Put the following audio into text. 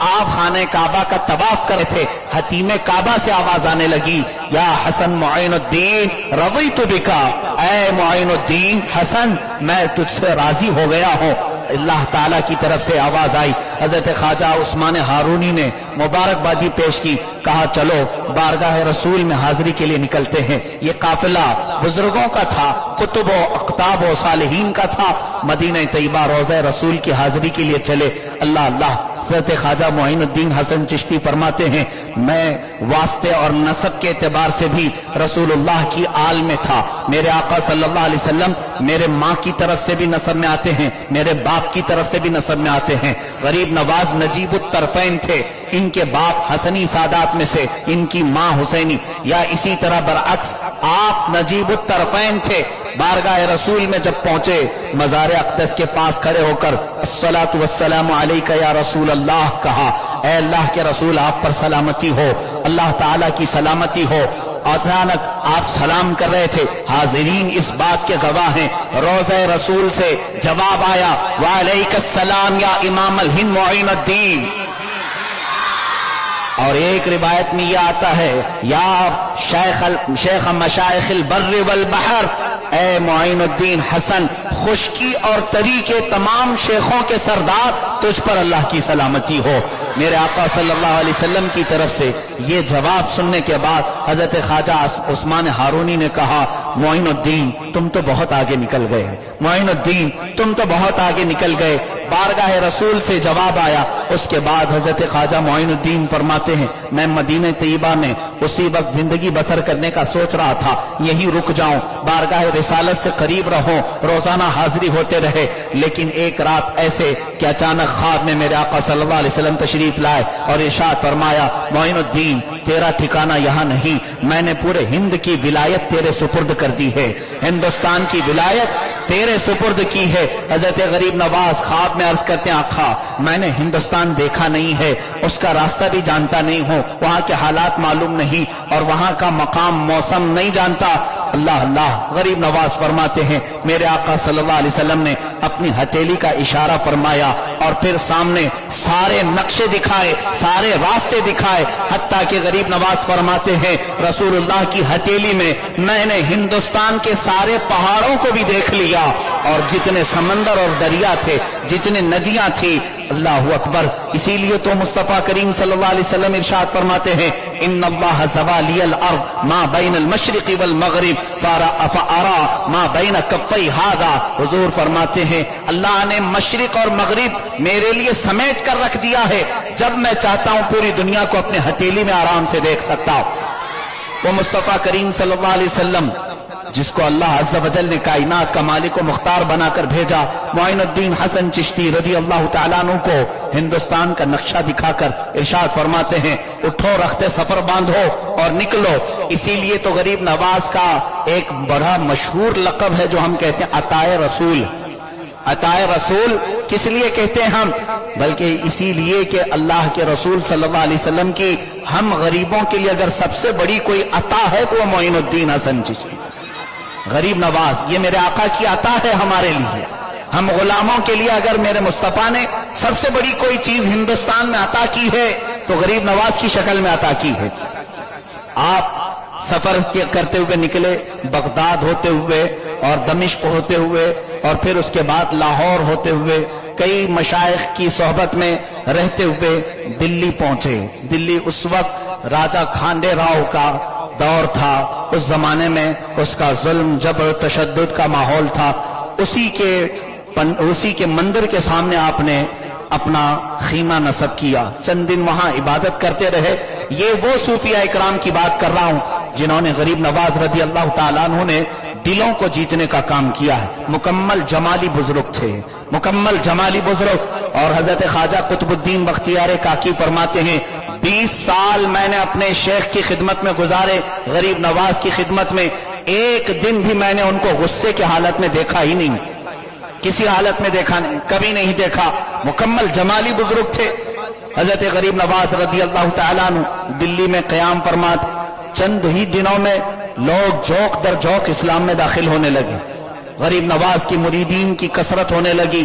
आप खाने काबा का तवाफ कर रहे थे, हतीमे काबा से आवाज आने लगी, या हसन मुईनुद्दीन रज़ीतु बिका, ऐ मुईनुद्दीन हसन मैं तुझसे राजी हो गया हूँ। अल्लाह ताला की तरफ से आवाज आई। हजरत ख्वाजा उस्मान हारूनी ने मुबारकबादी पेश की, कहा चलो बारगाह रसूल में हाजिरी के लिए निकलते हैं। ये काफिला बुजुर्गों का था, कुतुबो अक्ताब व सालिहीन का था। मदीना तैयबा रोज़ा रसूल की हाजिरी के लिए चले। अल्लाह अल्लाह। हज़रत ख्वाजा मोइनुद्दीन हसन चिश्ती फरमाते हैं, मैं वास्ते और नसब के एतबार से भी रसूलुल्लाह की आल में था। मेरे आका सल्लल्लाहु अलैहि वसल्लम मेरे माँ की तरफ से भी नसब में आते हैं, मेरे बाप की तरफ से भी नसब में आते हैं। गरीब नवाज नजीबुत तरफैन थे, इनके बाप हसनी सादात में से, इनकी माँ हुसैनी, या इसी तरह बरअक्स आप नजीबुत तरफैन थे। बारगाह रसूल में जब पहुंचे, मज़ार अक़दस के पास खड़े होकर अस्सलातु वस्सलामु अलैका या रसूल अल्लाह कहा, ऐ अल्लाह के रसूल आप पर सलामती हो, अल्लाह ताला की सलामती हो। अचानक आप सलाम कर रहे थे, हाजिरीन इस बात के गवाह हैं, रोज़े रसूल से जवाब आया, वालैकुस्सलाम या इमाम अल हिंद मुईनुद्दीन। और एक रिवायत में यह आता है, या शेख मशाइखिल बर्र वल बहर, ऐ मुईनुद्दीन हसन खुश्की और तरी के तमाम शेखों के सरदार, तुझ पर अल्लाह की सलामती हो। मेरे आका सल्लल्लाहु अलैहि वसल्लम की तरफ से ये जवाब सुनने के बाद हजरत ख्वाजा उस्मान हारूनी ने कहा, मुईनुद्दीन तुम तो बहुत आगे निकल गए, मुईनुद्दीन तुम तो बहुत आगे निकल गए। बारगाह रसूल से जवाब आया। उसके बाद हजरत ख्वाजा मुईनुद्दीन फरमाते हैं, मैं मदीने तैयबा में उसी वक्त जिंदगी बसर करने का सोच रहा था, यही रुक जाऊं, बारगाह रिसालत से करीब रहूं, रोजाना हाजिरी होते रहे। लेकिन एक रात ऐसे कि अचानक ख्वाब में मेरे आका सल्लल्लाहु अलैहि वसल्लम तशरीफ लाए और इरशाद फरमाया, मुईनुद्दीन तेरा ठिकाना यहाँ नहीं, मैंने पूरे हिंद की विलायत तेरे सुपुर्द कर दी है, हिंदुस्तान की विलायत तेरे सुपुर्द की है। हजरत गरीब नवाज ख्वाब में अर्ज करते हैं, आका मैंने हिंदुस्तान देखा नहीं है, उसका रास्ता भी जानता नहीं हूँ, वहाँ के हालात मालूम नहीं और वहाँ का मकाम मौसम नहीं जानता। अल्लाह अल्लाह। गरीब नवाज फरमाते हैं, मेरे आका सल्लल्लाहु अलैहि वसल्लम ने अपनी हथेली का इशारा फरमाया और फिर सामने सारे नक्शे दिखाए, सारे रास्ते दिखाए, हत्ता कि गरीब नवाज फरमाते हैं, रसूलुल्लाह की हथेली में मैंने हिंदुस्तान के सारे पहाड़ों को भी देख लिया और जितने समंदर और दरिया थे, जितने नदियां थी। अल्लाह अकबर। इसीलिए तो मुस्तफा करीम सल्लल्लाहु अलैहि वसल्लम इरशाद फरमाते हैं, इन्नल्लाह ज़वालियल अर्द मा बैनल मशरिक़ि वल मग़रिब फ़अरा मा बैन कफ़्फ़ै हादा। हुजूर फरमाते हैं, अल्लाह ने मशरिक और मगरिब मेरे लिए समेट कर रख दिया है, जब मैं चाहता हूं पूरी दुनिया को अपने हथेली में आराम से देख सकता हूं। वो मुस्तफा करीम सल्लल्लाहु अलैहि वसल्लम जिसको अल्लाह अज़्ज़ व जल ने कायनात का मालिक व मुख्तार बनाकर भेजा, मुईनुद्दीन हसन चिश्ती रज़ी अल्लाह तआला अन्हु को हिंदुस्तान का नक्शा दिखाकर इरशाद फरमाते हैं, उठो रखते सफर बांधो और निकलो। इसीलिए तो गरीब नवाज का एक बड़ा मशहूर लक़ब है जो हम कहते हैं अताए रसूल। अताए रसूल किस लिए कहते हैं हम? बल्कि इसीलिए कि अल्लाह के रसूल सल्लल्लाहु अलैहि वसल्लम की हम गरीबों के लिए अगर सबसे बड़ी कोई अता है तो वो मुईनुद्दीन हसन चिश्ती गरीब नवाज, ये मेरे आका की अता है हमारे लिए। हम गुलामों के लिए अगर मेरे मुस्तफा ने सबसे बड़ी कोई चीज हिंदुस्तान में अता की है तो गरीब नवाज की शक्ल में अता की है। आप सफर करते हुए निकले, बगदाद होते हुए और दमिश्क होते हुए और फिर उसके बाद लाहौर होते हुए, कई मशाइख की सोहबत में रहते हुए दिल्ली पहुंचे। दिल्ली उस वक्त राजा खांडे राव का दौर था, उस जमाने में उसका जुल्म जबर तशद्दुद का माहौल था। उसी के मंदिर के सामने आपने अपना खीमा नसब किया, चंद दिन वहां इबादत करते रहे। ये वो सूफिया इकराम की बात कर रहा हूं जिन्होंने गरीब नवाज रज़ी अल्लाह तआला अन्हु ने दिलों को जीतने का काम किया है। मुकम्मल जमाली बुजुर्ग थे, मुकम्मल जमाली बुजुर्ग। और हजरत ख्वाजा कुतुबुद्दीन बख्तियार काकी फरमाते हैं, 20 साल मैंने अपने शेख की खिदमत में गुजारे, गरीब नवाज की खिदमत में। एक दिन भी मैंने उनको गुस्से की हालत में देखा ही नहीं, किसी हालत में देखा नहीं, कभी नहीं देखा। मुकम्मल जमाली बुजुर्ग थे। हजरत गरीब नवाज रज़ी अल्लाह तआला अन्हु दिल्ली में क़याम फरमात, चंद ही दिनों में लोग जौक दर जौक इस्लाम में दाखिल होने लगे। गरीब नवाज की मुरीदीन की कसरत होने लगी।